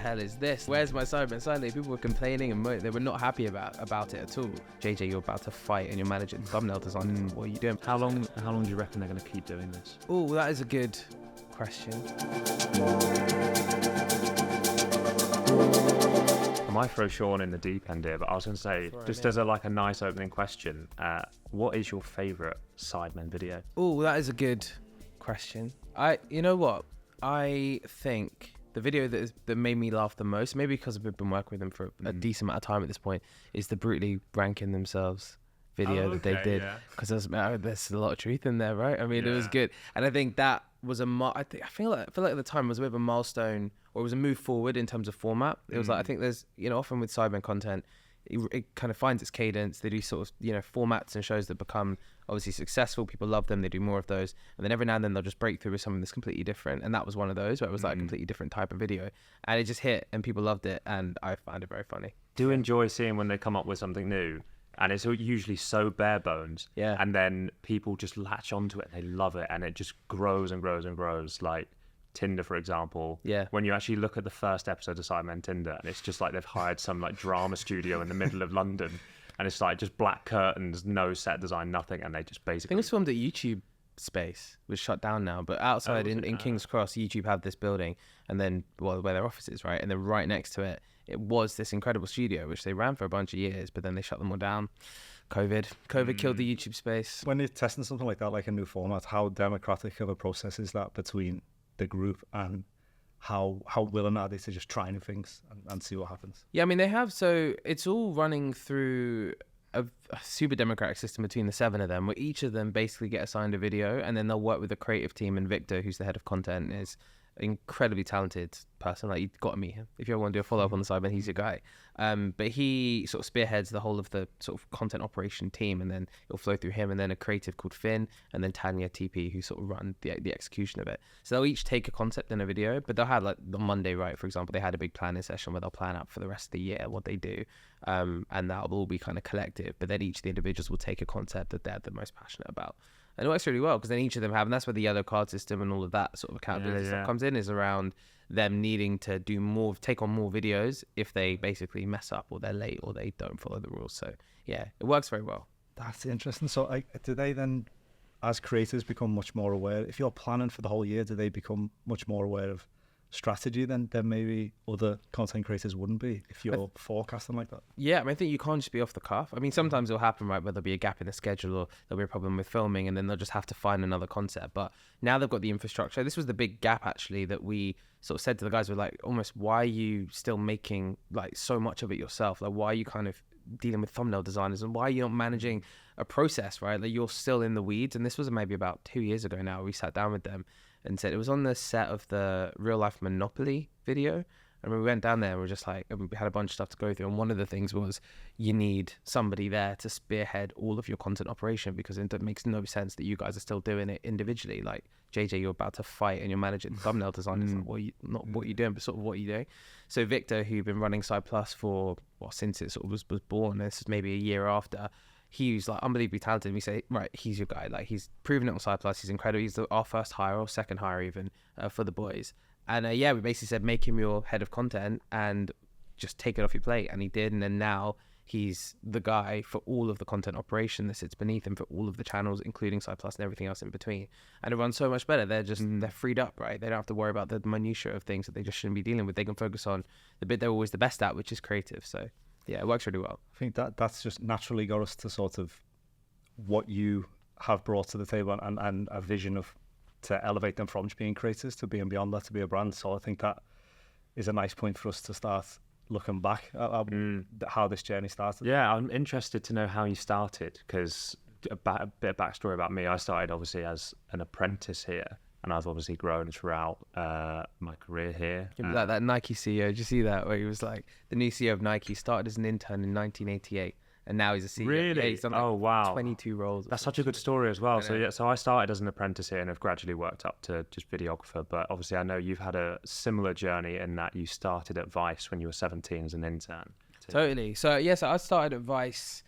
hell is this? Where's my Sidemen? Suddenly people were complaining and they were not happy about it at all. JJ, you're about to fight and you're managing thumbnail design. What are you doing? How long do you reckon they're going to keep doing this? Oh, that is a good question. I might throw Sean in the deep end here, but I was going to say, just as a nice opening question, what is your favourite Sidemen video? Oh, that is a good question. You know what? I think the video that made me laugh the most, maybe because we've been working with them for a decent amount of time at this point, is the brutally ranking themselves video that they did. Because there's a lot of truth in there, right? I mean, it was good, and I think that was I feel like at the time it was a bit of a milestone, or it was a move forward in terms of format. It was like, I think there's, often with Sidemen content, it kind of finds its cadence. They do sort of, formats and shows that become obviously successful. People love them. They do more of those. And then every now and then they'll just break through with something that's completely different. And that was one of those where it was like a completely different type of video. And it just hit and people loved it. And I found it very funny. Do enjoy seeing when they come up with something new. And it's usually so bare bones. Yeah. And then people just latch onto it and they love it. And it just grows and grows and grows. Like Tinder, for example. Yeah. When you actually look at the first episode of Sidemen Tinder, and it's just like they've hired some drama studio in the middle of London, and it's like just black curtains, no set design, nothing, and they just basically. I think it was filmed at YouTube Space, which shut down now, but outside in King's Cross, YouTube had this building, and then where their office is, right, and then right next to it, it was this incredible studio which they ran for a bunch of years, but then they shut them all down. COVID killed the YouTube space. When you're testing something like that, like a new format, how democratic of a process is that between the group, and how willing are they to just try new things and see what happens? Yeah, I mean, they have, so it's all running through a super democratic system between the 7 of them, where each of them basically get assigned a video, and then they'll work with the creative team, and Victor, who's the head of content, is an incredibly talented person. Like, you've got to meet him if you ever want to do a follow-up on the Sidemen. He's your guy. But he sort of spearheads the whole of the sort of content operation team, and then it'll flow through him, and then a creative called Finn, and then Tanya TP, who sort of run the execution of it. So they'll each take a concept in a video, but they'll have, like, on Monday, right, for example, they had a big planning session where they'll plan out for the rest of the year what they do, and that'll all be kind of collective, but then each of the individuals will take a concept that they're the most passionate about. And it works really well, because then each of them have, and that's where the yellow card system and all of that sort of accountability stuff comes in, is around them needing to do more, take on more videos if they basically mess up, or they're late, or they don't follow the rules. So yeah, it works very well. That's interesting. So do they then, as creators, become much more aware? If you're planning for the whole year, do they become much more aware of strategy than maybe other content creators wouldn't be if you're forecasting like that? Yeah, I mean, I think you can't just be off the cuff. I mean, sometimes it'll happen, right, where there'll be a gap in the schedule, or there'll be a problem with filming, and then they'll just have to find another concept. But now they've got the infrastructure. This was the big gap, actually, that we sort of said to the guys, we're like, almost, why are you still making like so much of it yourself? Like, why are you kind of dealing with thumbnail designers, and why are you not managing a process, right? Like, you're still in the weeds. And this was maybe about 2 years ago now. We sat down with them and said, it was on the set of the Real Life Monopoly video. And we went down there and we just like, we had a bunch of stuff to go through. And one of the things was, you need somebody there to spearhead all of your content operation, because it makes no sense that you guys are still doing it individually. Like, JJ, you're about to fight and you're managing thumbnail design. It's like, not what you're doing, but sort of what you're doing. So Victor, who'd been running Side Plus for, since it sort of was born, this is maybe a year after, he was like unbelievably talented. And we say, right, he's your guy. Like, he's proven it on Side Plus. He's incredible. He's our first hire, or second hire even, for the boys. And we basically said, make him your head of content and just take it off your plate. And he did. And then now he's the guy for all of the content operation that sits beneath him for all of the channels, including Side Plus and everything else in between. And it runs so much better. They're just, they're freed up, right? They don't have to worry about the minutiae of things that they just shouldn't be dealing with. They can focus on the bit they're always the best at, which is creative. So yeah, it works really well. I think that's just naturally got us to sort of what you have brought to the table, and a vision of, to elevate them from just being creators to being beyond that, to be a brand. So I think that is a nice point for us to start looking back at how this journey started. Yeah, I'm interested to know how you started, because a bit of backstory about me. I started obviously as an apprentice here, and I've obviously grown throughout my career here. Like that Nike CEO, did you see that, where he was like, the new CEO of Nike started as an intern in 1988. And now he's a CEO. Really? Yeah, he's done like 22 roles. That's such a good story as well. So I started as an apprentice here and have gradually worked up to just videographer. But obviously I know you've had a similar journey in that you started at Vice when you were 17 as an intern. Totally. So I started at Vice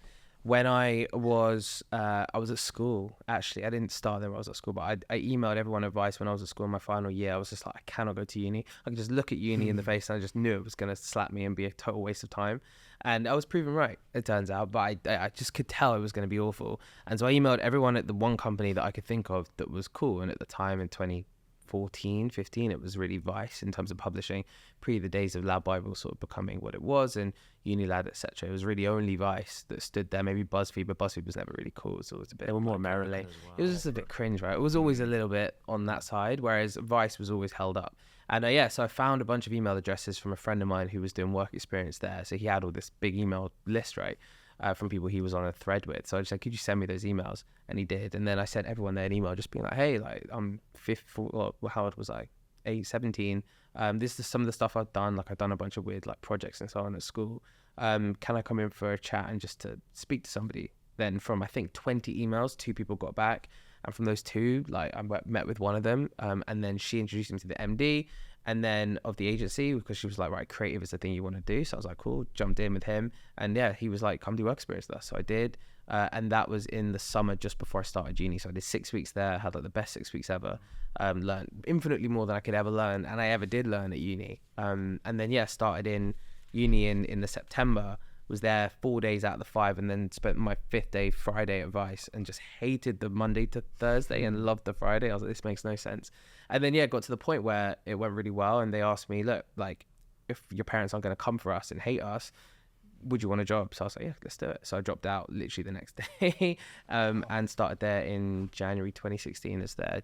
when I was at school. Actually, I didn't start there when I was at school, but I emailed everyone advice when I was at school in my final year. I was just like, I cannot go to uni. I could just look at uni in the face, and I just knew it was going to slap me and be a total waste of time. And I was proven right, it turns out, but I just could tell it was going to be awful. And so I emailed everyone at the one company that I could think of that was cool. And at the time in 2014, 15, it was really Vice in terms of publishing, pre the days of Lad Bible sort of becoming what it was, and Unilad, etc. It was really only Vice that stood there. Maybe BuzzFeed, but BuzzFeed was never really cool. So it was a bit. They were more like, American late. as well. It was just a bit cringe, right? It was always a little bit on that side, whereas Vice was always held up. And so I found a bunch of email addresses from a friend of mine who was doing work experience there. So he had all this big email list, right, from people he was on a thread with. So I just said, could you send me those emails? And he did. And then I sent everyone there an email just being like, hey, like I'm 15, well, how old was I? 17. This is some of the stuff I've done. Like I've done a bunch of weird like projects and so on at school. Can I come in for a chat and just to speak to somebody? Then from I think 20 emails, 2 people got back. And from those 2, like I met with one of them, and then she introduced me to the MD, and then of the agency, because she was like, right, creative is the thing you want to do. So I was like, cool, jumped in with him, and yeah, he was like, come do work experience with us. So I did, and that was in the summer just before I started uni. So I did 6 weeks there, had like the best 6 weeks ever, learned infinitely more than I could ever learn, and I ever did learn at uni. And then started in uni in the September. Was there 4 days out of the 5, and then spent my 5th day Friday at Vice, and just hated the Monday to Thursday and loved the Friday. I was like, this makes no sense. And then got to the point where it went really well, and they asked me, look, like if your parents aren't going to come for us and hate us, would you want a job? So I was like, yeah, let's do it. So I dropped out literally the next day, and started there in January 2016 as their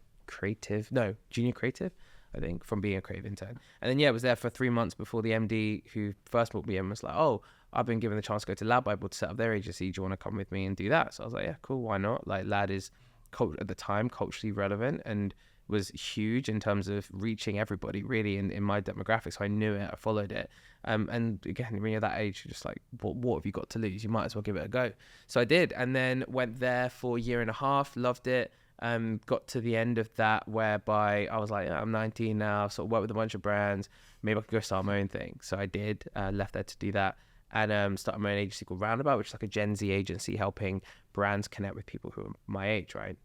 junior creative, I think, from being a creative intern. And then was there for 3 months before the MD who first brought me in was like, oh, I've been given the chance to go to Lad Bible to set up their agency. Do you want to come with me and do that? So I was like, yeah, cool, why not? Like Lad is at the time culturally relevant and was huge in terms of reaching everybody really in my demographics. So I knew it, I followed it. And again, when you're that age, you're just like, what have you got to lose? You might as well give it a go. So I did, and then went there for a year and a half, loved it. Got to the end of that whereby I was like, I'm 19 now, sort of worked with a bunch of brands. Maybe I could go start my own thing. So I did, left there to do that. And started my own agency called Roundabout, which is like a Gen Z agency helping brands connect with people who are my age, right?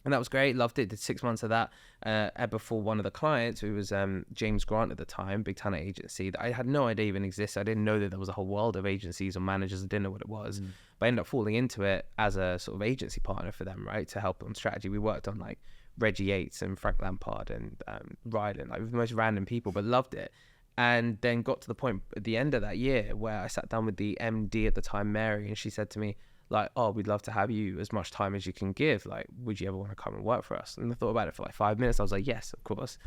And that was great, loved it, did 6 months of that before one of the clients, who was James Grant at the time, big talent agency, that I had no idea even existed. I didn't know that there was a whole world of agencies or managers. I didn't know what it was. But I ended up falling into it as a sort of agency partner for them, right, to help on strategy. We worked on like Reggie Yates and Frank Lampard and Ryland, like the most random people, but loved it. And then got to the point at the end of that year where I sat down with the MD at the time, Mary, and she said to me, like, oh, we'd love to have you as much time as you can give. Like, would you ever want to come and work for us? And I thought about it for like 5 minutes. I was like, yes, of course.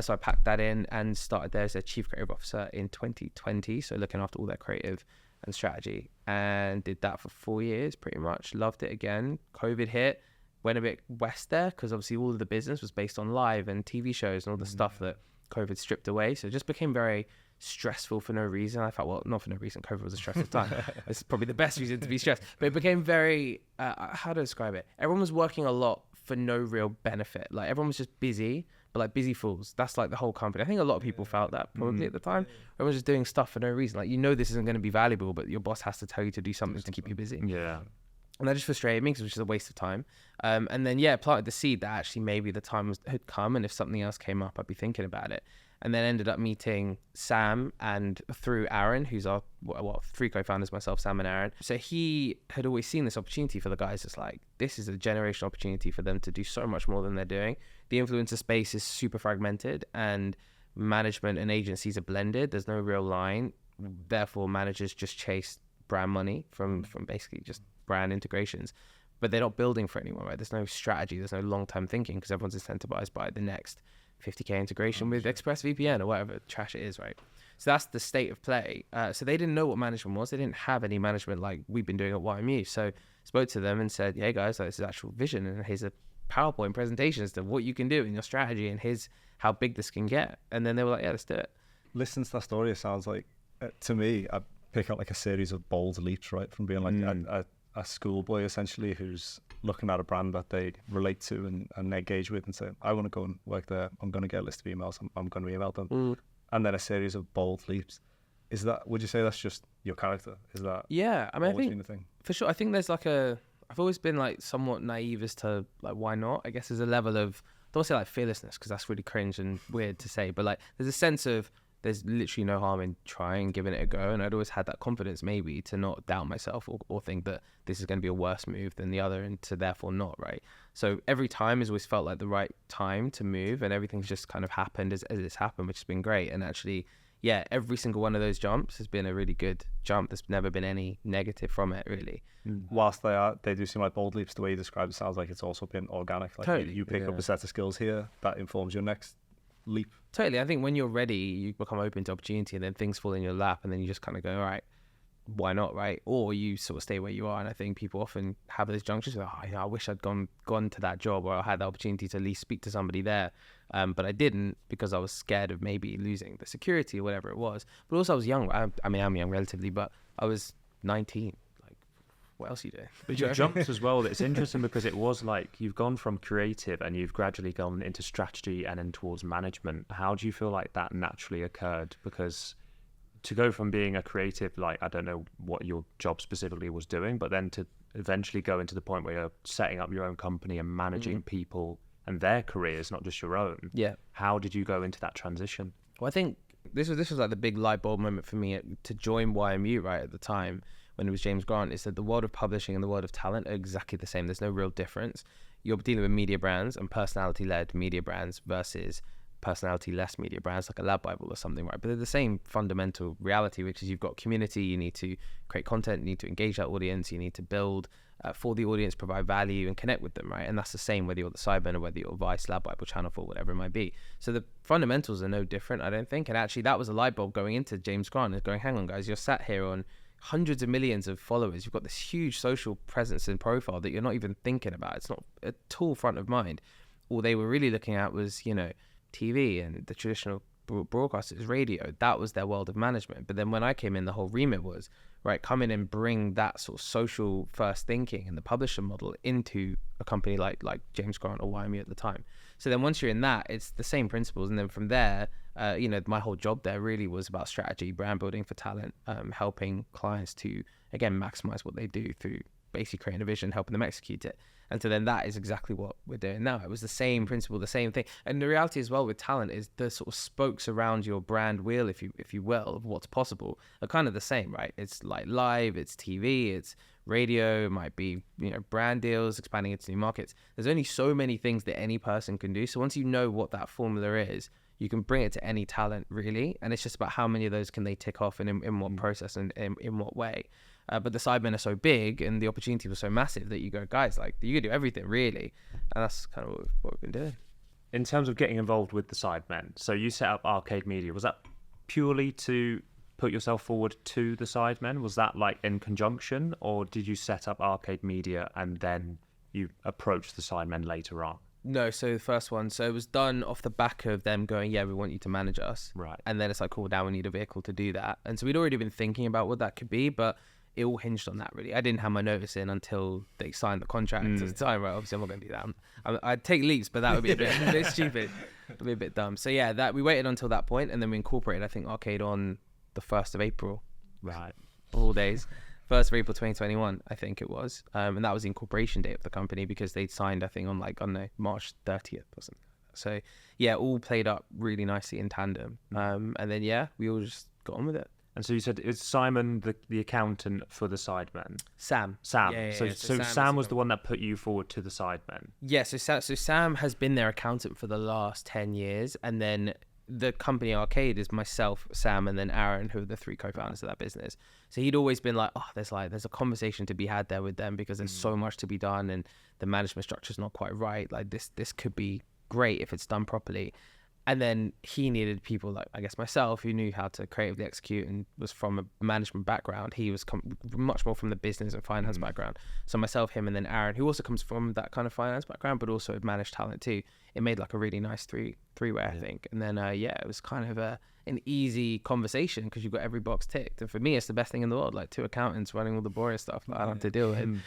So I packed that in and started there as a chief creative officer in 2020. So looking after all their creative and strategy, and did that for 4 years pretty much. Loved it again. COVID hit, went a bit west there because obviously all of the business was based on live and TV shows and all the stuff that COVID stripped away. So it just became very stressful for no reason. I thought, well, not for no reason. COVID was a stressful time. It's probably the best reason to be stressed. But it became very, how to describe it? Everyone was working a lot for no real benefit. Like everyone was just busy, but like busy fools. That's like the whole company. I think a lot of people felt that probably at the time. Everyone was just doing stuff for no reason. Like, this isn't going to be valuable, but your boss has to tell you to do something to keep you busy. Yeah. And that just frustrated me because it was just a waste of time. And then, planted the seed that actually maybe the time had come, and if something else came up, I'd be thinking about it. And then ended up meeting Sam, and through Aaron, who's our 3 co-founders, myself, Sam and Aaron. So he had always seen this opportunity for the guys. It's like, this is a generational opportunity for them to do so much more than they're doing. The influencer space is super fragmented, and management and agencies are blended. There's no real line. Therefore, managers just chase brand money from basically just brand integrations, but they're not building for anyone, right? There's no strategy, there's no long-term thinking, because everyone's incentivized by the next 50k integration with ExpressVPN or whatever trash it is, right? So that's the state of play. So they didn't know what management was. They didn't have any management like we've been doing at YMU. So spoke to them and said, hey guys, like, this is actual vision, and here's a PowerPoint presentation as to what you can do in your strategy, and here's how big this can get. And then they were like, yeah, let's do it. Listening to that story, it sounds like, to me, I pick out like a series of bold leaps, right? From being like a schoolboy essentially who's looking at a brand that they relate to and engage with and say, I want to go and work there. I'm going to get a list of emails. I'm going to email them. And then a series of bold leaps. Would you say that's just your character? Is that I mean, I always think been the thing? For sure. I think there's like I've always been like somewhat naive as to like why not. I guess there's a level of, don't say like fearlessness because that's really cringe and weird to say, but like there's a sense of there's literally no harm in trying, giving it a go. And I'd always had that confidence maybe to not doubt myself or think that this is going to be a worse move than the other and to therefore not, right? So every time has always felt like the right time to move, and everything's just kind of happened as it's happened, which has been great. And actually, yeah, every single one of those jumps has been a really good jump. There's never been any negative from it, really. Whilst they do seem like bold leaps, the way you describe it sounds like it's also been organic. Like Totally, you pick up a set of skills here that informs your next leap. Totally. I think when you're ready, you become open to opportunity, and then things fall in your lap, and then you just kind of go, all right, why not, right? Or you sort of stay where you are. And I think people often have those junctures where, I wish I'd gone to that job, or I had the opportunity to at least speak to somebody there. But I didn't because I was scared of maybe losing the security or whatever it was. But also I was young. I mean, I'm young relatively, but I was 19. Like, what else are you doing? But you jumped as well. It's interesting because it was like you've gone from creative and you've gradually gone into strategy and then towards management. How do you feel like that naturally occurred? Because to go from being a creative, like, I don't know what your job specifically was doing, but then to eventually go into the point where you're setting up your own company and managing people and their careers, not just your own. Yeah. How did you go into that transition? Well, I think this was like the big light bulb moment for me to join YMU right at the time when it was James Grant, is that the world of publishing and the world of talent are exactly the same. There's no real difference. You're dealing with media brands and personality-led media brands versus personality-less media brands like a Lab Bible or something, right? But they're the same fundamental reality, which is you've got community, you need to create content, you need to engage that audience, you need to build for the audience, provide value and connect with them, right? And that's the same whether you're the Sidemen or whether you're Vice, Lab Bible, Channel 4, whatever it might be. So the fundamentals are no different, I don't think. And actually that was a light bulb going into James Grant, is going, hang on guys, you're sat here on hundreds of millions of followers, you've got this huge social presence and profile that you're not even thinking about. It's not at all front of mind. All they were really looking at was, TV and the traditional broadcasters, radio. That was their world of management. But then when I came in, the whole remit was, right, come in and bring that sort of social first thinking and the publisher model into a company like James Grant or YMU at the time. So then once you're in that, it's the same principles. And then from there, my whole job there really was about strategy, brand building for talent, helping clients to, again, maximize what they do through basically creating a vision, helping them execute it. And so then that is exactly what we're doing now. It was the same principle, the same thing. And the reality as well with talent is the sort of spokes around your brand wheel, if you will, of what's possible are kind of the same, right? It's like live, it's TV, it's radio, it might be, brand deals, expanding into new markets. There's only so many things that any person can do. So once you know what that formula is, you can bring it to any talent really. And it's just about how many of those can they tick off and in what process and in what way. But the Sidemen are so big and the opportunity was so massive that you go, guys, like you can do everything really. And that's kind of what we've been doing. In terms of getting involved with the Sidemen, so you set up Arcade Media. Was that purely to put yourself forward to the Sidemen? Was that like in conjunction, or did you set up Arcade Media and then you approached the Sidemen later on? No, so the first one, so it was done off the back of them going, yeah, we want you to manage us. Right. And then it's like, cool, now we need a vehicle to do that. And so we'd already been thinking about what that could be, but it all hinged on that really. I didn't have my notice in until they signed the contract at the time, right? Obviously I'm not going to do that. I'd take leaps, but that would be a bit stupid. It would be a bit dumb. So yeah, that we waited until that point, and then we incorporated, I think, Arcade on the 1st of April. Right. All days. 1st of April 2021, I think it was. And that was the incorporation date of the company because they'd signed, I think, on March 30th or something. So yeah, all played up really nicely in tandem. And then yeah, we all just got on with it. And so you said it's Simon, the accountant for the Sidemen. Sam. Yeah, so Sam was the one that put you forward to the Sidemen. Yeah, so Sam has been their accountant for the last 10 years. And then the company Arcade is myself, Sam, and then Aaron, who are the 3 co-founders of that business. So he'd always been like, there's a conversation to be had there with them because there's so much to be done and the management structure is not quite right. Like this could be great if it's done properly. And then he needed people like, I guess, myself, who knew how to creatively execute and was from a management background. He was much more from the business and finance background. So myself, him, and then Aaron, who also comes from that kind of finance background, but also had managed talent too. It made like a really nice three-way, I think. And then, it was kind of an easy conversation because you've got every box ticked. And for me, it's the best thing in the world. Like 2 accountants running all the boring stuff that I don't have to deal with.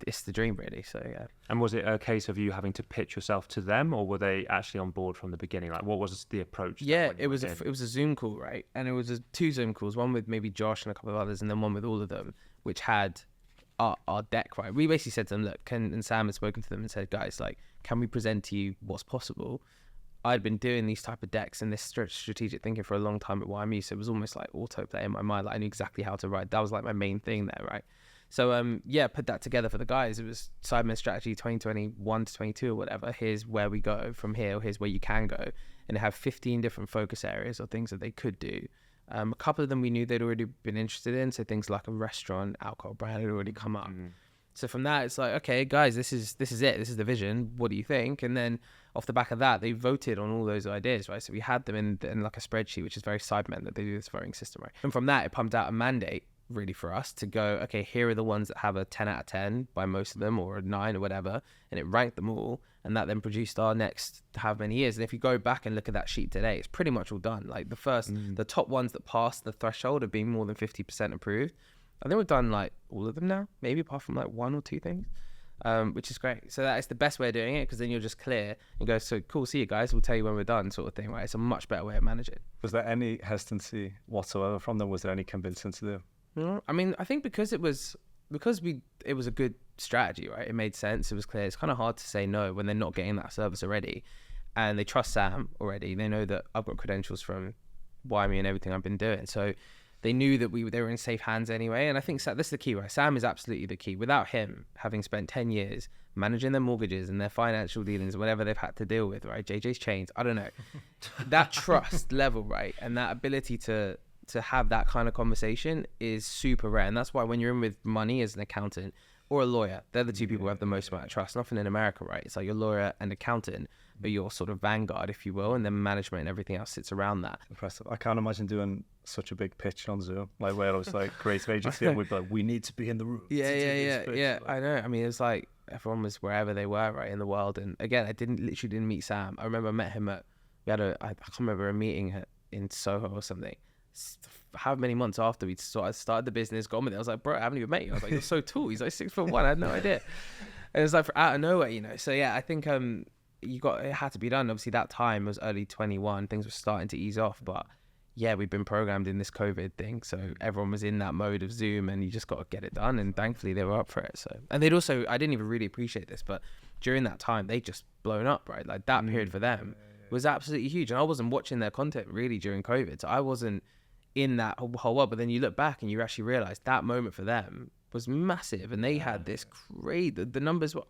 It's the dream, really. So, yeah. And was it a case of you having to pitch yourself to them, or were they actually on board from the beginning? Like, what was the approach? Yeah, it was a Zoom call, right? And it was 2 Zoom calls, one with maybe Josh and a couple of others, and then one with all of them, which had our deck, right? We basically said to them, look, and Sam had spoken to them and said, guys, like, can we present to you what's possible? I'd been doing these type of decks and this strategic thinking for a long time at YMU, so it was almost like autoplay in my mind. Like, I knew exactly how to write. That was like my main thing there, right? So put that together for the guys. It was Sidemen Strategy 2021 to 22 or whatever. Here's where we go from here, or here's where you can go. And they have 15 different focus areas or things that they could do. A couple of them we knew they'd already been interested in, so things like a restaurant, alcohol brand had already come up. So from that, it's like, okay, guys, this is it. This is the vision. What do you think? And then off the back of that, they voted on all those ideas, right? So we had them in like a spreadsheet, which is very Sidemen, that they do this voting system, right? And from that, it pumped out a mandate really for us to go, okay, here are the ones that have a 10 out of 10 by most of them, or a 9 or whatever, and it ranked them all, and that then produced our next how many years. And if you go back and look at that sheet today, it's pretty much all done. Like the top ones that passed the threshold of being more than 50% approved, I think we've done like all of them now, maybe apart from like 1 or 2 things, which is great. So that is the best way of doing it, because then you're just clear and go, so cool, see you guys, we'll tell you when we're done, sort of thing, right? It's a much better way of managing. Was there any hesitancy whatsoever from them? Was there any convincing to do? I mean, I think because it was a good strategy, right? It made sense. It was clear. It's kind of hard to say no when they're not getting that service already, and they trust Sam already. They know that I've got credentials from YME and everything I've been doing, so they knew that they were in safe hands anyway. And I think that's the key, right? Sam is absolutely the key. Without him, having spent 10 years managing their mortgages and their financial dealings, whatever they've had to deal with, right? JJ's chains, I don't know, that trust level, right, and that ability to have that kind of conversation is super rare. And that's why when you're in with money as an accountant or a lawyer, they're the two people who have the most amount of trust. Nothing in America, right? It's like your lawyer and accountant, but your sort of vanguard, if you will, and then management and everything else sits around that. Impressive. I can't imagine doing such a big pitch on Zoom, like where I was like creative agency and we'd be like, we need to be in the room. Yeah. I know. I mean, it was like everyone was wherever they were, right, in the world. And again, I literally didn't meet Sam. I remember I met him I can't remember, a meeting in Soho or something. How many months after we started the business, got on with it, I was like, bro, I haven't even met you. I was like, you're so tall. He's like 6'1". I had no idea. And it's like out of nowhere, you know. So yeah, I think it had to be done. Obviously, that time was early 21. Things were starting to ease off, but yeah, we've been programmed in this COVID thing, so everyone was in that mode of Zoom, and you just got to get it done. And thankfully, they were up for it. So, and they'd also, I didn't even really appreciate this, but during that time, they just blown up, right? Like that period for them was absolutely huge. And I wasn't watching their content really during COVID, so I wasn't in that whole world. But then you look back and you actually realize that moment for them was massive, and they had this great, the numbers were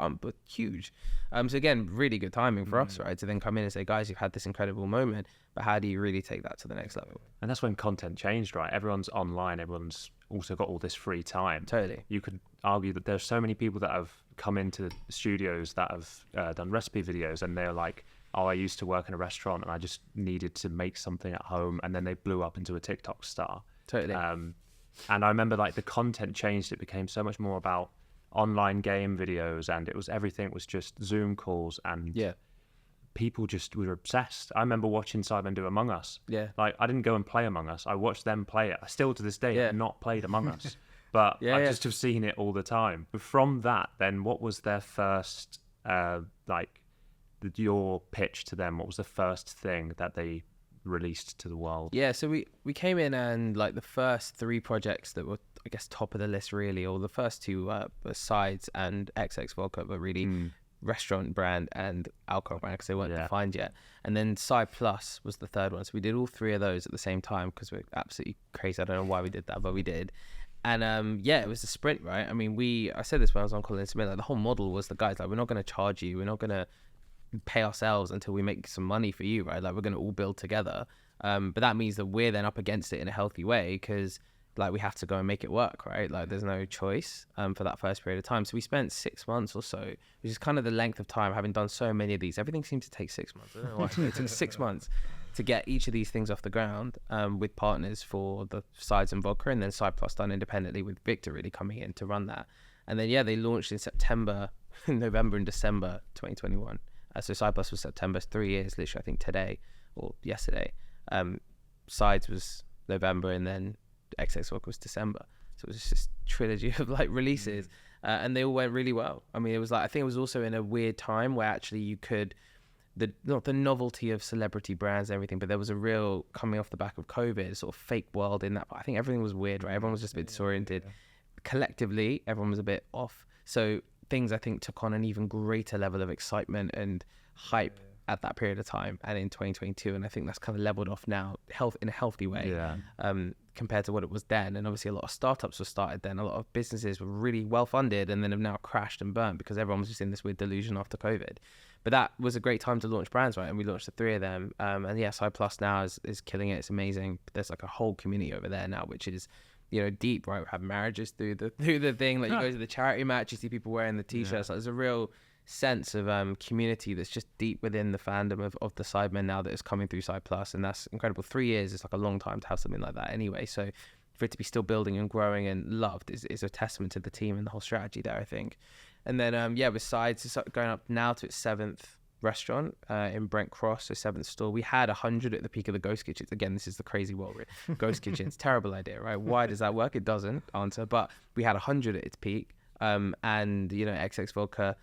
huge. So again, really good timing for us, right, to then come in and say, guys, you've had this incredible moment, but how do you really take that to the next level? And that's when content changed, right? Everyone's online, everyone's also got all this free time. Totally. You could argue that there's so many people that have come into studios that have done recipe videos, and they're like, oh, I used to work in a restaurant and I just needed to make something at home, and then they blew up into a TikTok star. Totally. And I remember like the content changed. It became so much more about online game videos, and everything was just Zoom calls, and people just were obsessed. I remember watching Sidemen do Among Us. Yeah. Like, I didn't go and play Among Us. I watched them play it. I still to this day have not played Among Us, but I just have seen it all the time. But from that, then what was their first, your pitch to them? What was the first thing that they released to the world? Yeah, so we came in, and like the first 3 projects that were, I guess, top of the list really, or the first 2 were Sides and XX Vodka, but really restaurant brand and alcohol brand, because they weren't defined yet. And then Side Plus was the third one. So we did all 3 of those at the same time, because we're absolutely crazy. I don't know why we did that, but we did. And it was a sprint, right? I mean, I said this when I was on Colin Smith, like the whole model was the guys, like, we're not going to charge you, we're not going to pay ourselves until we make some money for you, right? Like, we're going to all build together. But that means that we're then up against it in a healthy way, because like we have to go and make it work, right? Like, there's no choice for that first period of time. So we spent 6 months or so, which is kind of the length of time, having done so many of these. Everything seems to take 6 months. I don't know why. It took 6 months to get each of these things off the ground, with partners for the Sides and Vodka, and then Side Plus done independently with Victor really coming in to run that. And then they launched in September, November and December 2021. So Side Plus was September, 3 years literally, I think today or yesterday. Sides was November, and then XX Vodka was December. So it was just this trilogy of like releases, and they all went really well. I mean, it was like, I think it was also in a weird time where actually you could, not the novelty of celebrity brands and everything, but there was a real, coming off the back of COVID, sort of fake world in that. I think everything was weird, right? Everyone was just a bit disoriented. collectively everyone was a bit off. So things I think took on an even greater level of excitement and hype at that period of time and in 2022, and I think that's kind of leveled off now, in a healthy way, compared to what it was then. And obviously a lot of startups were started then, a lot of businesses were really well funded and then have now crashed and burnt because everyone was just in this weird delusion after COVID. But that was a great time to launch brands, right? And we launched the 3 of them, and yeah, Side Plus now is killing it. It's amazing. There's like a whole community over there now, which is, you know, deep, right? We have marriages through the thing, like you go to the charity match, you see people wearing the t-shirts. Like, there's a real sense of community that's just deep within the fandom of the Sidemen now that is coming through Side Plus, and that's incredible. 3 years is like a long time to have something like that anyway, so for it to be still building and growing and loved is a testament to the team and the whole strategy there, I think. And then with Sides, it's going up now to its 7th restaurant in Brent Cross, so 7th store. We had 100 at the peak of the ghost kitchens. Again, this is the crazy world. Ghost kitchens, terrible idea, right? Why does that work? It doesn't answer, but we had 100 at its peak, and you know, XX Vodka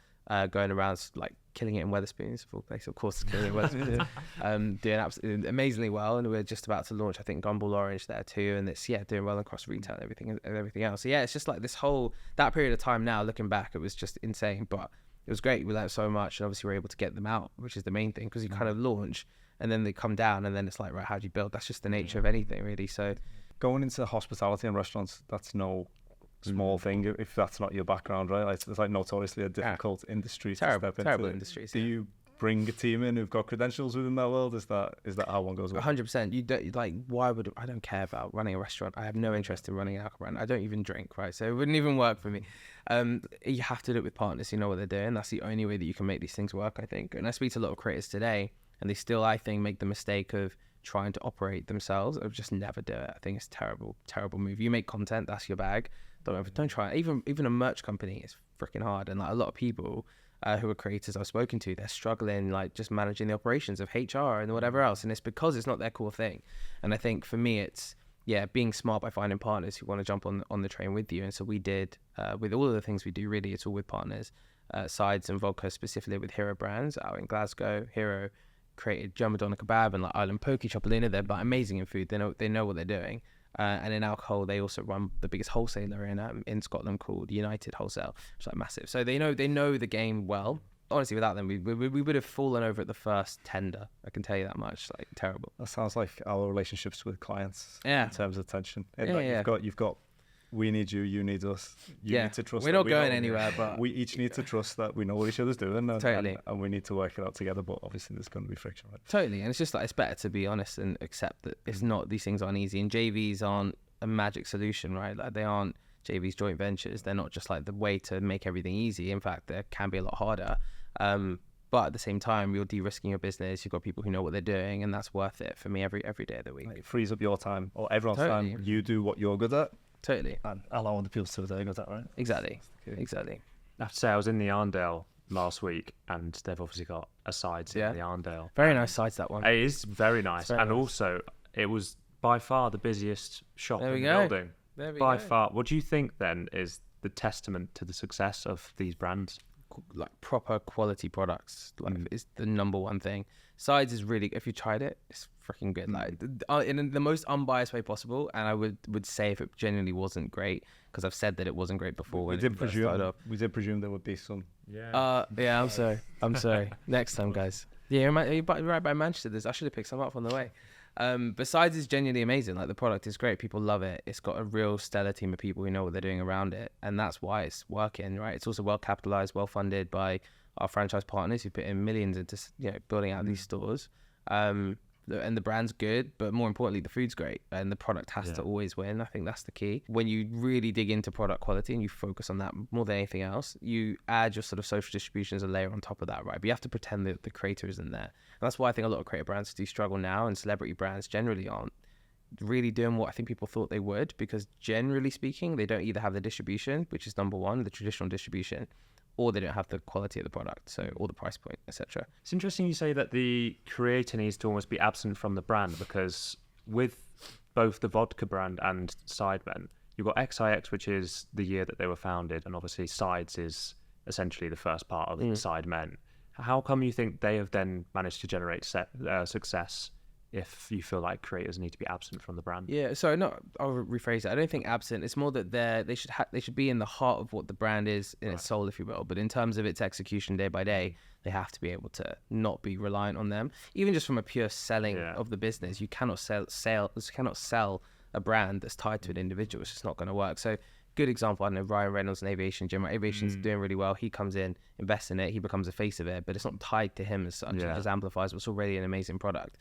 going around like killing it in Wetherspoons, full place, of course, killing it in Wetherspoons, doing absolutely amazingly well. And we're just about to launch, I think, Gumball Orange there too, and it's doing well across retail and everything else. So yeah, it's just like this whole that period of time. Now looking back, it was just insane, but it was great. We learned so much, and obviously we're able to get them out, which is the main thing, because you kind of launch and then they come down, and then it's like, right, how do you build? That's just the nature of anything, really. So going into hospitality and restaurants, that's no small thing if that's not your background, right? Like, it's like notoriously a difficult industry to step into. Terrible industries. Do you bring a team in who've got credentials within that world? Is that how one goes? 100%. You don't, like, why would I don't care about running a restaurant. I have no interest in running an alcohol brand. I don't even drink, right? So it wouldn't even work for me. You have to do it with partners who know what they're doing. That's the only way that you can make these things work, I think. And I speak to a lot of creators today, and they still, I think, make the mistake of trying to operate themselves, or just never do it. I think it's terrible move. You make content, that's your bag. Don't try it. Even a merch company is freaking hard, and like a lot of people who are creators I've spoken to, they're struggling like just managing the operations of HR and whatever else, and it's because it's not their core thing. And I think for me, it's being smart by finding partners who want to jump on the train with you. And so we did with all of the things we do. Really, it's all with partners. Sides and Vodka specifically with Hero Brands out in Glasgow. Hero created Madonna Kebab and like Island Poke Shop. They're but amazing in food. They know what they're doing. And in alcohol, they also run the biggest wholesaler in Scotland called United Wholesale, which is like massive. So they know the game well. Honestly, without them, we would have fallen over at the first tender. I can tell you that much. Like, terrible. That sounds like our relationships with clients. Yeah. In terms of tension. Yeah. You've got. We need you. You need us. You need to trust. We're not going anywhere, but we each need to trust that we know what each other's doing. Totally. And we need to work it out together. But obviously, there's going to be friction, right? Totally. And it's just like, it's better to be honest and accept that it's not. These things aren't easy, and JVs aren't a magic solution, right? Like, they aren't JVs, joint ventures. They're not just like the way to make everything easy. In fact, they can be a lot harder. But at the same time, you're de-risking your business. You've got people who know what they're doing, and that's worth it for me every day of the week. It frees up your time or everyone's time. You do what you're good at. Totally. And allow other people to do what they're good at, right? Exactly. I have to say, I was in the Arndale last week, and they've obviously got a Sides in the Arndale. Very nice Sides, that one. It is very nice. And also, it was by far the busiest shop in the building. There we by go. far. What do you think then is the testament to the success of these brands? Like, proper quality products, like, is the number one thing. Sides is really, if you tried it, it's freaking good. Like, in the most unbiased way possible. And I would say if it genuinely wasn't great, because I've said that it wasn't great before. We did presume there would be some. Yeah. I'm sorry. Next time, guys. Yeah, you're right by Manchester. I should have picked some up on the way. Besides, it's genuinely amazing. Like, the product is great. People love it. It's got a real stellar team of people who know what they're doing around it, and that's why it's working, right? It's also well capitalized, well funded by our franchise partners who put in millions into building out these stores. And the brand's good, but more importantly, the food's great, and the product has to always win. I think that's the key. When you really dig into product quality and you focus on that more than anything else, you add your sort of social distribution as a layer on top of that, right? But you have to pretend that the creator isn't there. And that's why I think a lot of creator brands do struggle now, and celebrity brands generally aren't really doing what I think people thought they would, because generally speaking, they don't either have the distribution, which is number one, the traditional distribution, or they don't have the quality of the product, so, or the price point, etc. It's interesting you say that the creator needs to almost be absent from the brand, because with both the vodka brand and Sidemen, you've got XIX, which is the year that they were founded, and obviously Sides is essentially the first part of Sidemen. How come you think they have then managed to generate success if you feel like creators need to be absent from the brand? Yeah, so I'll rephrase it. I don't think absent. It's more that they should be in the heart of what the brand is in its soul, if you will. But in terms of its execution day by day, they have to be able to not be reliant on them. Even just from a pure selling of the business, you cannot sell a brand that's tied to an individual. It's just not going to work. So good example, I don't know, Ryan Reynolds and Aviation Gym. Aviation's doing really well. He comes in, invests in it, he becomes a face of it, but it's not tied to him as such. It just amplifies what's already an amazing product.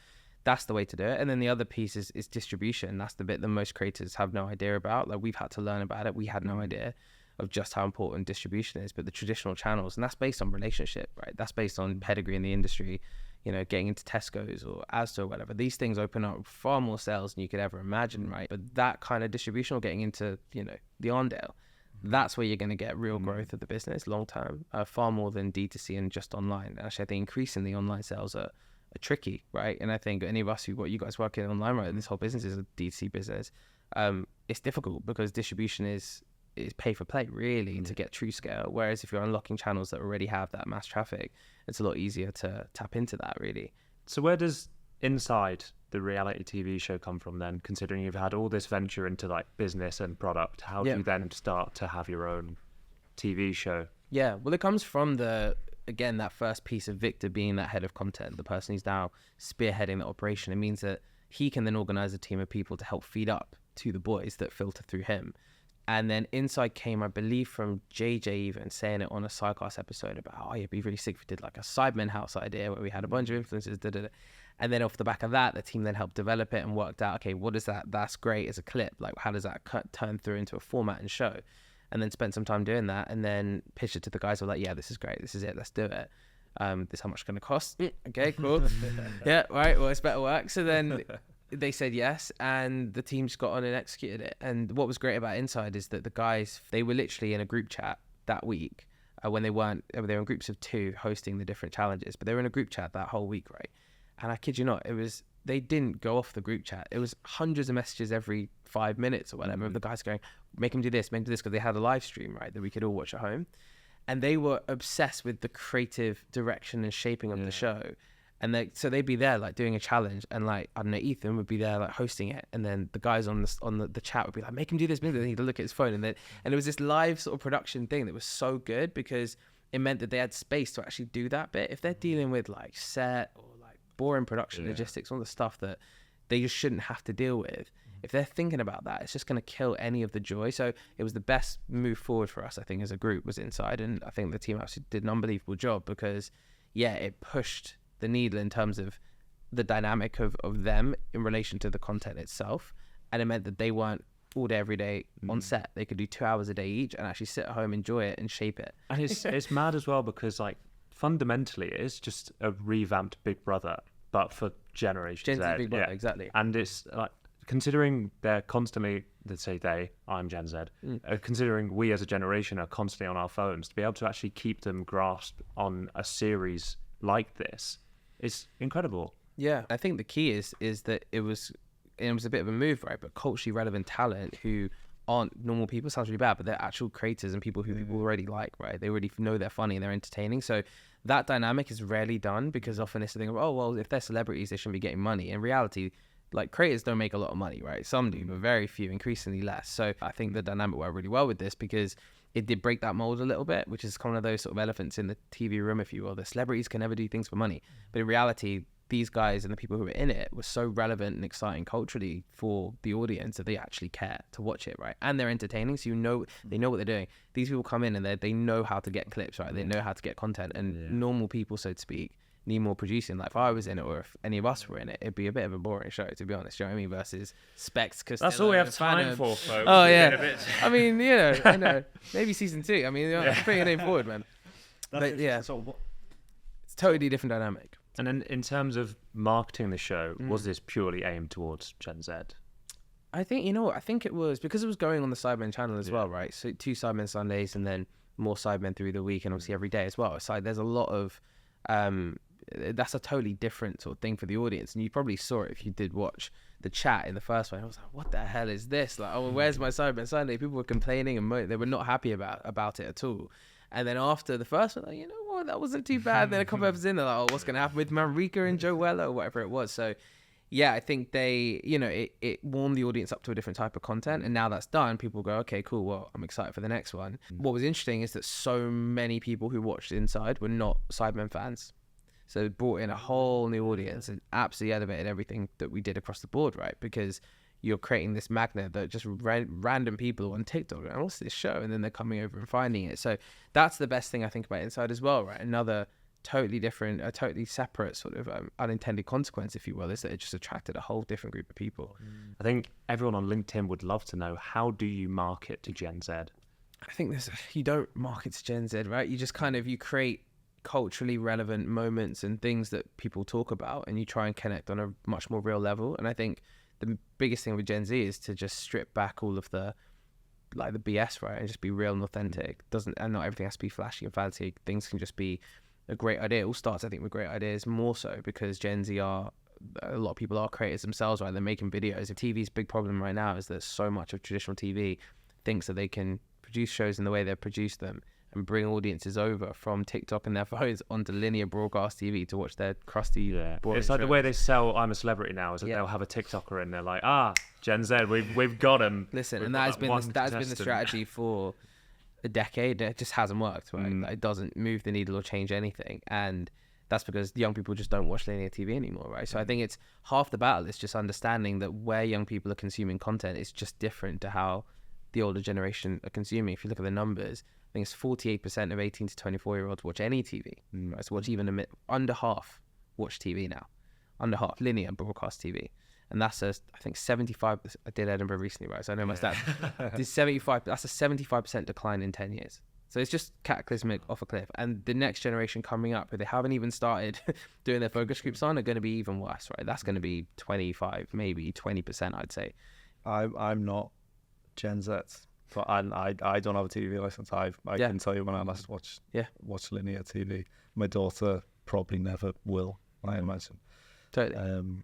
That's the way to do it. And then the other piece is distribution. That's the bit that most creators have no idea about. Like, we've had to learn about it. We had no idea of just how important distribution is. But the traditional channels, and that's based on relationship, right? That's based on pedigree in the industry, you know, getting into Tesco's or Asda or whatever. These things open up far more sales than you could ever imagine, right? But that kind of distribution, or getting into, you know, the Arndale, that's where you're going to get real growth of the business long term, far more than D2C and just online. And actually, I think increasingly online sales are tricky, right? And I think any of us what you guys work in online, right, this whole business is a D2C business. It's difficult because distribution is pay for play, really, to get true scale. Whereas if you're unlocking channels that already have that mass traffic, it's a lot easier to tap into that, really. So where does Inside, the reality TV show, come from then, considering you've had all this venture into like business and product? How do you then start to have your own TV show? Yeah, well, it comes from again, that first piece of Victor being that head of content, the person who's now spearheading the operation. It means that he can then organize a team of people to help feed up to the boys that filter through him. And then Inside came, I believe, from JJ even saying it on a Sidecast episode about, oh, it'd be really sick if we did like a Sidemen House idea where we had a bunch of influencers, And then off the back of that, the team then helped develop it and worked out, okay, what is that? That's great as a clip. Like, how does that turn through into a format and show? And then spent some time doing that, and then pitched it to the guys who were like, yeah, this is great. This is it. Let's do it. This is how much it's going to cost. Okay, cool. Yeah, right. Well, it's better work. So then they said yes, and the team just got on and executed it. And what was great about Inside is that the guys, they were literally in a group chat that week when they were in groups of 2 hosting the different challenges, but they were in a group chat that whole week, right? And I kid you not, they didn't go off the group chat. It was hundreds of messages every 5 minutes or whatever of the guys going, make them do this, because they had a live stream, right, that we could all watch at home. And they were obsessed with the creative direction and shaping of the show. And so they'd be there like doing a challenge, and like, I don't know, Ethan would be there like hosting it, and then the guys on the chat would be like, make him do this, make him do this. He'd look at his phone, and it was this live sort of production thing that was so good because it meant that they had space to actually do that bit. If they're dealing with like set or like boring production logistics, all the stuff that they just shouldn't have to deal with, if they're thinking about that, it's just going to kill any of the joy. So it was the best move forward for us, I think, as a group, was Inside. And I think the team actually did an unbelievable job because, yeah, it pushed the needle in terms of the dynamic of them in relation to the content itself. And it meant that they weren't all day, every day on set. They could do 2 hours a day each and actually sit at home, enjoy it, and shape it. And it's mad as well because, like, fundamentally, it's just a revamped Big Brother, but for Generation Z. Big Brother, exactly. And it's like, considering they're constantly, let's say I'm Gen Z, considering we as a generation are constantly on our phones, to be able to actually keep them grasped on a series like this is incredible. Yeah, I think the key is that it was a bit of a move, right? But culturally relevant talent who aren't normal people, sounds really bad, but they're actual creators and people who people already like, right? They already know they're funny and they're entertaining. So that dynamic is rarely done because often it's the thing of, oh, well, if they're celebrities, they shouldn't be getting money. In reality, like, creators don't make a lot of money, right? Some do, but very few, increasingly less. So I think the dynamic worked really well with this because it did break that mold a little bit, which is kind of those sort of elephants in the TV room, if you will. The celebrities can never do things for money. But in reality, these guys and the people who were in it were so relevant and exciting culturally for the audience that they actually care to watch it, right? And they're entertaining, so they know what they're doing. These people come in and they know how to get clips, right? They know how to get content. And normal people, so to speak, need more producing. Like, if I was in it, or if any of us were in it, it'd be a bit of a boring show, to be honest. Do you know what I mean? Versus Specs, because that's all we have time for, folks. Oh yeah, I mean, I know. Maybe season 2. I mean, putting your name forward, man. But yeah, it's totally different dynamic. And then in terms of marketing the show, was this purely aimed towards Gen Z? I think, I think it was because it was going on the Sidemen channel as well, right? So 2 Sidemen Sundays and then more Sidemen through the week and obviously every day as well. It's like there's a lot of, that's a totally different sort of thing for the audience. And you probably saw it if you did watch the chat in the first one. I was like, what the hell is this? Like, oh, where's my Sidemen Sunday? People were complaining and they were not happy about it at all. And then after the first one, like, you know what, that wasn't too bad. Then a couple episodes in, they're like, oh, what's going to happen with Marika and Joella or whatever it was. So Yeah, I think they, it warmed the audience up to a different type of content. And now that's done, people go, okay, cool. Well, I'm excited for the next one. What was interesting is that so many people who watched Inside were not Sidemen fans. So it brought in a whole new audience and absolutely elevated everything that we did across the board, right? Because you're creating this magnet that just random people on TikTok go, what's this show? And then they're coming over and finding it. So that's the best thing I think about Inside as well, right? Another totally different, a totally separate sort of unintended consequence, if you will, is that it just attracted a whole different group of people. I think everyone on LinkedIn would love to know, how do you market to Gen Z? I think you don't market to Gen Z, right? You just you create culturally relevant moments and things that people talk about, and you try and connect on a much more real level. And I think the biggest thing with Gen Z is to just strip back all of the BS, right, and just be real and authentic. And not everything has to be flashy and fancy. Things can just be a great idea. It all starts, I think, with great ideas, more so because Gen Z a lot of people are creators themselves, right? They're making videos. If TV's big problem right now is that so much of traditional TV thinks that they can produce shows in the way they've produced them and bring audiences over from TikTok and their phones onto linear broadcast TV to watch their crusty, boring It's like shows. the way they sell I'm a Celebrity now, is that they'll have a TikToker and they're like, Gen Z, we've got him. Listen, and that has been the strategy for a decade. It just hasn't worked, right? It doesn't move the needle or change anything, and that's because young people just don't watch linear TV anymore, right? So I think it's half the battle. It's just understanding that where young people are consuming content is just different to how the older generation are consuming. If you look at the numbers, I think it's 48% of 18 to 24-year-olds watch any TV. Right? So watch even under half watch TV now, under half linear broadcast TV. And that's I think 75. I did Edinburgh recently, right? So I know my stats. This 75. That's a 75% decline in 10 years. So it's just cataclysmic, off a cliff. And the next generation coming up, who they haven't even started doing their focus groups on, are going to be even worse, right? That's going to be 25, maybe 20%, I'd say. I'm not Gen Z, but I don't have a TV license. I can tell you when I last watched linear TV. My daughter probably never will, I imagine. Totally.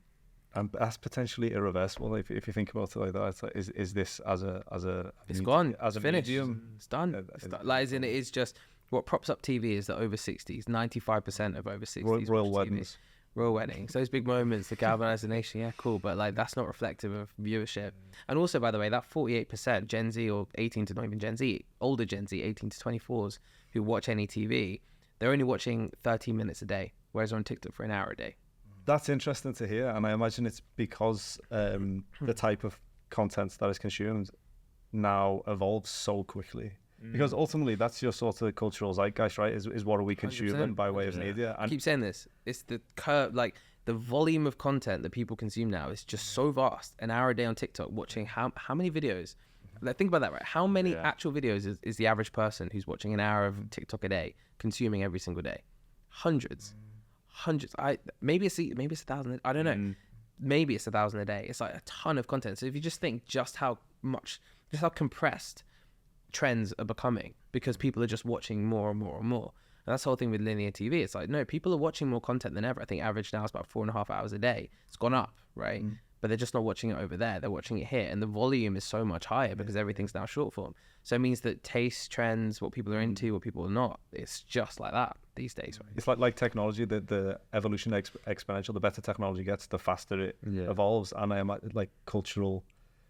And that's potentially irreversible if you think about it like that. It's like, is this as a it's gone, as a finished, medium? It's done. Like, as in, it is just what props up TV is the over 60s. 95% of over 60s royal watch weddings. TV. Royal weddings, those big moments that galvanize the nation. Yeah, cool, but like that's not reflective of viewership. And also, by the way, that 48% Gen Z or 18 to not even Gen Z, older Gen Z, 18 to 24s who watch any TV, they're only watching 13 minutes a day, whereas they're on TikTok for an hour a day. That's interesting to hear, and I imagine it's because the type of content that is consumed now evolves so quickly. Because ultimately, that's your sort of cultural zeitgeist, right? Is what are we consuming 100%. by way of media? I And keep saying this. It's the curve, like the volume of content that people consume now is just so vast. An hour a day on TikTok, watching how many videos? Like, think about that, right? How many actual videos is the average person who's watching an hour of TikTok a day consuming every single day? Hundreds. Maybe it's 1,000. I don't know. Maybe it's 1,000 a day. It's like a ton of content. So if you just think just how compressed trends are becoming, because people are just watching more and more and more. And that's the whole thing with linear TV. It's like, no, people are watching more content than ever. I think average now is about 4.5 hours a day. It's gone up, right? But they're just not watching it over there. They're watching it here. And the volume is so much higher because everything's now short form. So it means that taste, trends, what people are into, what people are not, it's just like that these days, right? it's like technology, the evolution exponential. The better technology gets, the faster it evolves. And I imagine like cultural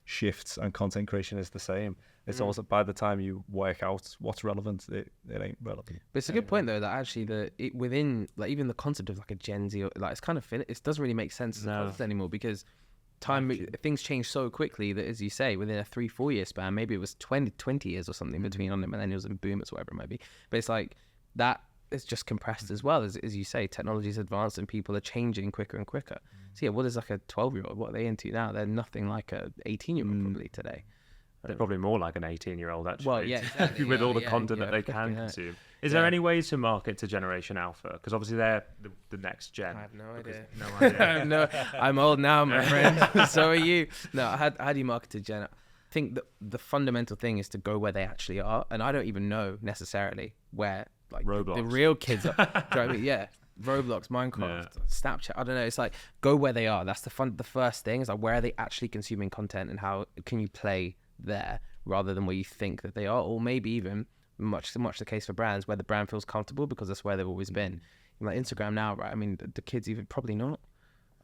shifts and content creation is the same. It's also, by the time you work out what's relevant, it ain't relevant. But it's a good point though, that actually within like even the concept of like a Gen Z, like it's kind of it doesn't really make sense as a concept anymore, because things change so quickly that, as you say, within a 3-4 year span, maybe it was 20 years or something between millennials and boomers, whatever it might be. But it's like that is just compressed as well, as you say, technology's advanced and people are changing quicker and quicker. So yeah, what is like a 12-year-old? What are they into now? They're nothing like a 18-year-old probably today. They're probably more like an 18-year-old, actually. Well, yeah, exactly. with all the content that they can consume. Is there any ways to market to Generation Alpha? Because obviously they're the next gen. I have no idea. No idea. No, I'm old now, my friend. So are you. No, how do you market to Gen? I think the fundamental thing is to go where they actually are, and I don't even know necessarily where like Roblox. the real kids are. Do you know what I mean? Yeah. Roblox, Minecraft, Snapchat, I don't know. It's like, go where they are. That's the first thing is like, where are they actually consuming content and how can you play there rather than where you think that they are, or maybe even much the case for brands where the brand feels comfortable because that's where they've always been. Like Instagram now, right? I mean, the kids even probably not.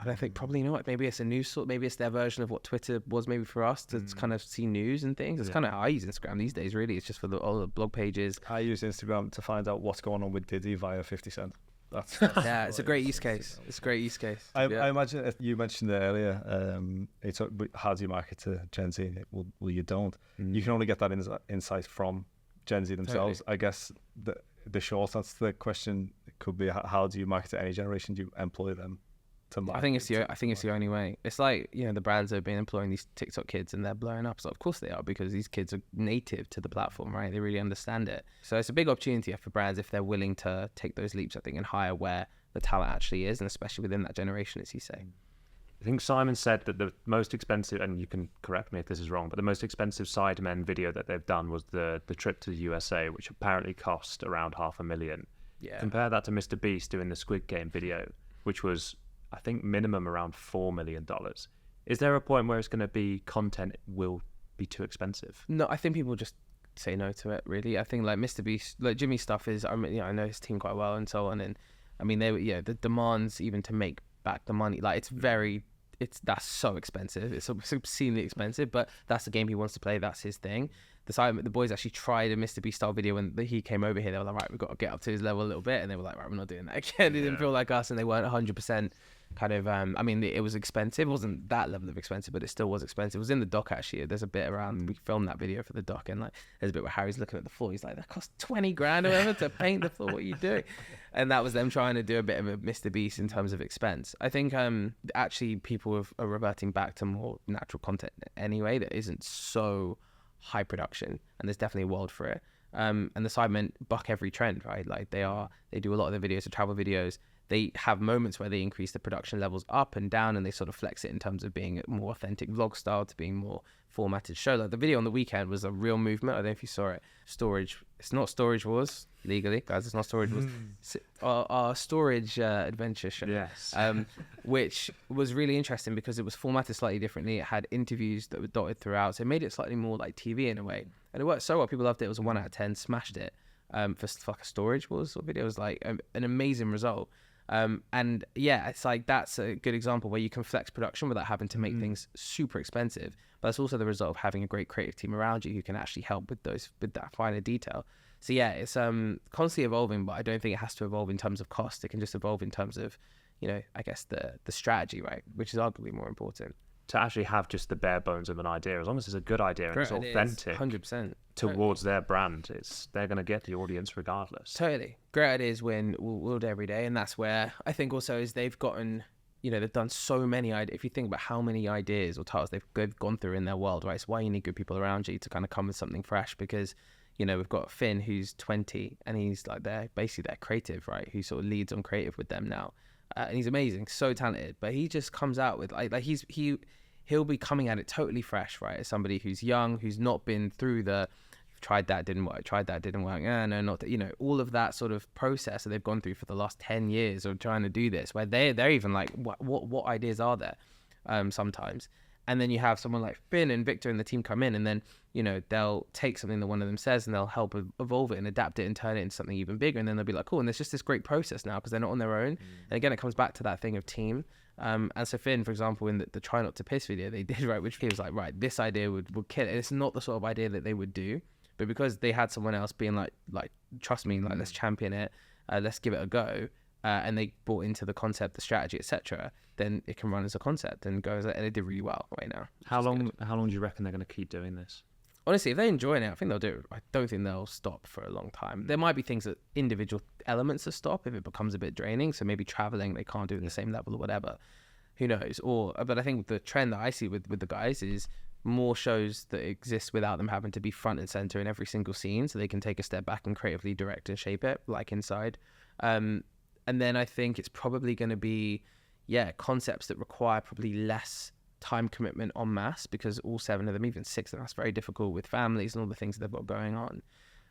And I think probably, you know what, maybe it's a news sort, maybe it's their version of what Twitter was maybe for us to kind of see news and things. It's kind of how I use Instagram these days, really. It's just for all the blog pages. I use Instagram to find out what's going on with Diddy via 50 Cent. That's Yeah, it's a great use case. It's a great use case. I imagine you mentioned it earlier. It's how do you market to Gen Z? Well, you don't. You can only get that insight from Gen Z themselves. Totally. I guess the short answer to the question could be how do you market to any generation? Do you employ them to market? I think it's the only way. It's like, you know, the brands that have been employing these TikTok kids and they're blowing up. So of course they are, because these kids are native to the platform, right? They really understand it. So it's a big opportunity for brands if they're willing to take those leaps, I think, and hire where the talent actually is, and especially within that generation, as you say. I think Simon said that the most expensive, and you can correct me if this is wrong, but the most expensive Sidemen video that they've done was the trip to the USA, which apparently cost around $500,000. Yeah. Compare that to Mr. Beast doing the Squid Game video, which was, I think, minimum around $4 million. Is there a point where it's going to be content will be too expensive? No, I think people just say no to it, really. I think like Mr. Beast, like Jimmy's stuff is, I mean, you know, I know his team quite well and so on. And I mean, the demands even to make back the money, like that's so expensive. It's obscenely expensive, but that's the game he wants to play. That's his thing. The boys actually tried a Mr. Beast style video when he came over here. They were like, right, we've got to get up to his level a little bit. And they were like, right, we're not doing that again. They didn't feel like us, and they weren't 100% kind of, I mean, it was expensive. It wasn't that level of expensive, but it still was expensive. It was in the doc, actually. There's a bit around, we filmed that video for the doc, and like, there's a bit where Harry's looking at the floor. He's like, that cost 20 grand or whatever to paint the floor. What are you doing? And that was them trying to do a bit of a Mr. Beast in terms of expense. I think actually people are reverting back to more natural content anyway that isn't so high production, and there's definitely a world for it. And the Sidemen buck every trend, right? Like they do a lot of the videos, the travel videos. They have moments where they increase the production levels up and down, and they sort of flex it in terms of being a more authentic vlog style to being more formatted show. Like the video on the weekend was a real movement. I don't know if you saw it. Storage. It's not Storage Wars legally, guys. It's not Storage Wars. Our storage adventure show. Yes. Which was really interesting because it was formatted slightly differently. It had interviews that were dotted throughout, so it made it slightly more like TV in a way. And it worked so well. People loved it. It was a 1 out of 10. Smashed it. For like a Storage Wars video, it was like an amazing result. And yeah, it's like that's a good example where you can flex production without having to make things super expensive. But it's also the result of having a great creative team around you who can actually help with that finer detail. So yeah, it's constantly evolving, but I don't think it has to evolve in terms of cost. It can just evolve in terms of, you know, I guess the strategy, right, which is arguably more important. To actually have just the bare bones of an idea, as long as it's a good idea and it's authentic 100% towards their brand, they're going to get the audience regardless. Totally. Great ideas win, we'll do every day. And that's where I think also is they've gotten, you know, they've done so many ideas. If you think about how many ideas or titles they've gone through in their world, right? It's why you need good people around you to kind of come with something fresh, because, you know, we've got Finn who's 20 and he's like basically their creative, right? Who sort of leads on creative with them now. And he's amazing, so talented, but he just comes out with like he'll be coming at it totally fresh, right? As somebody who's young, who's not been through tried that, didn't work, no, not that, you know, all of that sort of process that they've gone through for the last 10 years of trying to do this, where they're even like, what ideas are there sometimes? And then you have someone like Finn and Victor and the team come in, and then, you know, they'll take something that one of them says and they'll help evolve it and adapt it and turn it into something even bigger. And then they'll be like, cool, and there's just this great process now because they're not on their own. And again, it comes back to that thing of team. And so Finn, for example, in the Try Not to Piss video they did, right, which he was like, right, this idea would kill it. It's not the sort of idea that they would do, but because they had someone else being like trust me, like, let's champion it, let's give it a go, and they bought into the concept, the strategy, etc., then it can run as a concept and go, and it did really well right now. How long do you reckon they're going to keep doing this? Honestly, if they enjoy it, I think they'll do it. I don't think they'll stop for a long time. There might be things that individual elements that stop if it becomes a bit draining. So maybe traveling, they can't do it at the same level or whatever. Who knows? But I think the trend that I see with the guys is more shows that exist without them having to be front and center in every single scene, so they can take a step back and creatively direct and shape it, like Inside. And then I think it's probably going to be, concepts that require probably less time commitment en masse, because all 7 of them, even 6 of them, that's very difficult with families and all the things that they've got going on.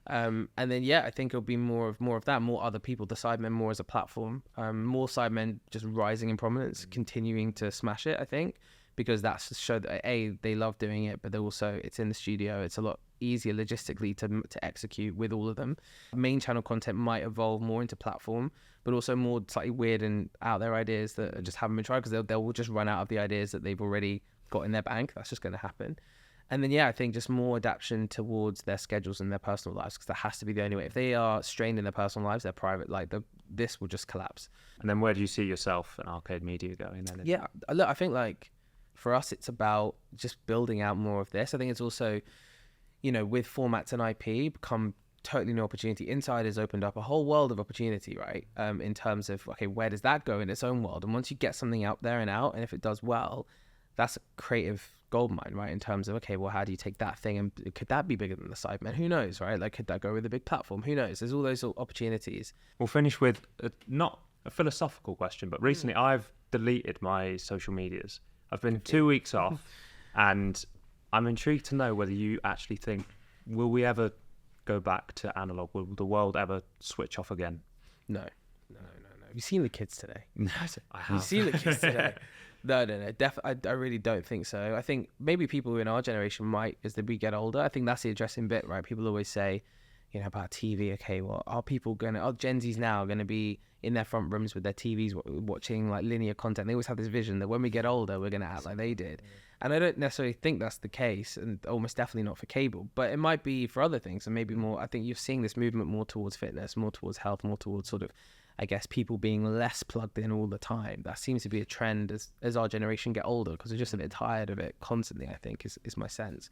And then I think it'll be more of that, more other people, the Sidemen more as a platform, more Sidemen just rising in prominence, continuing to smash it, I think, because that's to show that they love doing it, but it's in the studio. It's a lot easier logistically to execute with all of them. Main channel content might evolve more into platform, but also more slightly weird and out there ideas that just haven't been tried, because they'll just run out of the ideas that they've already got in their bank. That's just going to happen. And then, I think just more adaptation towards their schedules and their personal lives, because that has to be the only way. If they are strained in their personal lives, their private, this will just collapse. And then where do you see yourself and Arcade Media going then? Yeah, look, I think for us, it's about just building out more of this. I think it's also, with formats and IP become totally new opportunity. Inside has opened up a whole world of opportunity, right? In terms of, okay, where does that go in its own world? And once you get something out there and out, and if it does well, that's a creative goldmine, right? In terms of, okay, well, how do you take that thing and could that be bigger than the Sidemen? Who knows, right? Could that go with a big platform? Who knows? There's all those opportunities. We'll finish with not a philosophical question, but recently I've deleted my social medias. I've been 2 weeks off, and I'm intrigued to know whether you actually think, will we ever go back to analog? Will the world ever switch off again? No. Have you seen the kids today? I have. Have you seen the kids today? No. I really don't think so. I think maybe people in our generation might, as we get older. I think that's the interesting bit, right? People always say, about TV. Okay, well, are Gen Zs now going to be in their front rooms with their TVs watching linear content? They always have this vision that when we get older, we're going to act like they did. And I don't necessarily think that's the case, and almost definitely not for cable, but it might be for other things. And maybe more, I think you're seeing this movement more towards fitness, more towards health, more towards sort of, I guess, people being less plugged in all the time. That seems to be a trend as our generation get older, because we're just a bit tired of it constantly, I think, is my sense.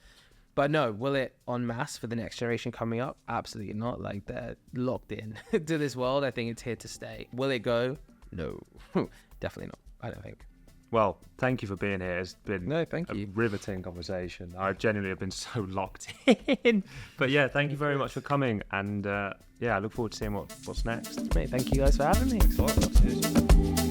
But no, will it en masse for the next generation coming up? Absolutely not. They're locked in to this world. I think it's here to stay. Will it go? No, definitely not. I don't think. Well, thank you for being here. It's been thank you. Riveting conversation. I genuinely have been so locked in. But thank you very much for coming. And I look forward to seeing what's next. Mate, thank you guys for having me.